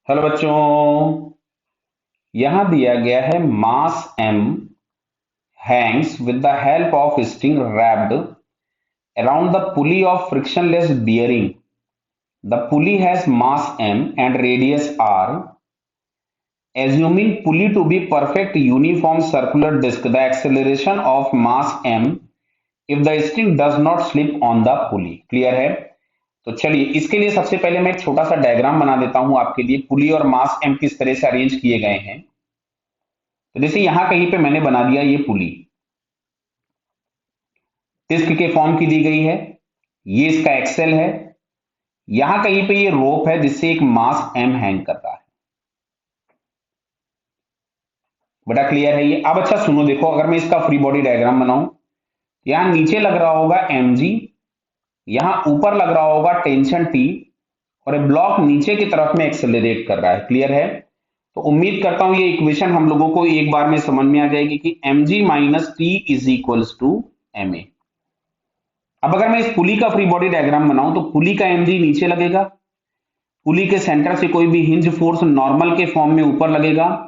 Hello बच्चों, यहां दिया गया है मास m hangs with the help of string wrapped around the pulley of frictionless bearing. The pulley has mass m and radius r. Assuming pulley to be perfect uniform circular disk, the acceleration of mass m if the string does not slip on the pulley. Clear है? तो चलिए इसके लिए सबसे पहले मैं एक छोटा सा डायग्राम बना देता हूं आपके लिए। पुली और मास m किस तरह से अरेंज किए गए हैं। तो जैसे यहां कहीं पे मैंने बना दिया ये पुली डिस्क के फॉर्म की दी गई है, ये इसका एक्सेल है, यहां कहीं पे ये रोप है जिससे एक मास m हैंग कर रहा है। बड़ा क्लियर है ये। अब अच्छा सुनो, देखो अगर मैं इसका फ्री बॉडी डायग्राम बनाऊं, यहां नीचे लग रहा होगा mg, यहां ऊपर लग रहा होगा टेंशन T, और ये ब्लॉक नीचे की तरफ में एक्सेलरेट कर रहा है। क्लियर है? तो उम्मीद करता हूं ये इक्वेशन हम लोगों को एक बार में समझ में आ जाएगी कि mg minus T is equals to ma। अब अगर मैं इस पुली का फ्री बॉडी डायग्राम बनाऊं तो पुली का mg नीचे लगेगा, पुली के सेंटर से कोई भी हिंज फोर्स नॉर्मल के फॉर्म में ऊपर लगेगा,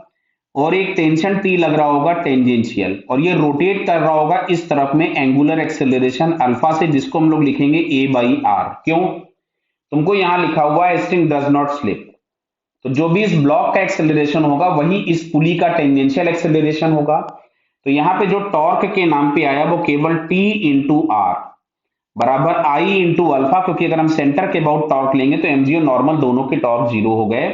और एक टेंशन T लग रहा होगा टेंजेंशियल, और ये रोटेट कर रहा होगा इस तरफ में एंगुलर एक्सेलरेशन अल्फा से, जिसको हम लोग लिखेंगे a बाई आर। क्यों? तुमको यहां लिखा हुआ है स्ट्रिंग डज नॉट स्लिप, तो जो भी इस ब्लॉक का एक्सेलरेशन होगा वही इस पुली का टेंजेंशियल एक्सेलरेशन होगा। तो यहां पे जो टॉर्क के नाम पे आया वो केवल T इंटू आर बराबर आई इंटू अल्फा, क्योंकि अगर हम सेंटर के अबाउट टॉर्क लेंगे तो एमजी और नॉर्मल दोनों के टॉर्क जीरो हो गए।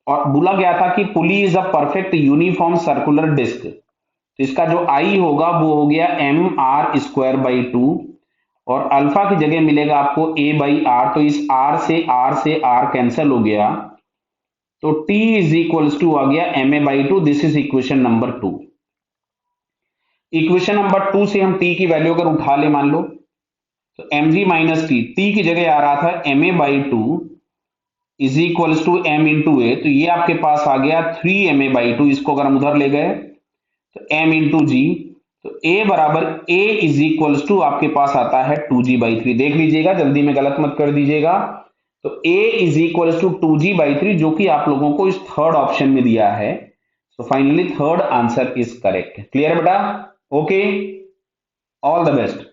और बोला गया था कि pulley is a perfect uniform circular disc, तो इसका जो आई होगा वो हो गया M R square by two, और अल्फा की जगह मिलेगा आपको ए बाई आर, तो इस आर से आर कैंसिल हो गया, तो T इज इक्वल्स टू आ गया M A by two. This is equation number 2। Equation number 2 से हम T की वैल्यू अगर उठा ले मान लो, तो mg माइनस टी की जगह आ रहा था M A by two is equals to M into A, तो ये आपके पास आ गया 3 ma बाई टू। इसको अगर हम उधर ले गए तो m इंटू जी, तो a बराबर a इज इक्वल्स टू आपके पास आता है 2g बाई थ्री। देख लीजिएगा, जल्दी में गलत मत कर दीजिएगा। तो a is equals to 2g by three, जो कि आप लोगों को इस थर्ड ऑप्शन में दिया है। So finally third answer is correct. Clear बेटा? Okay, all the best.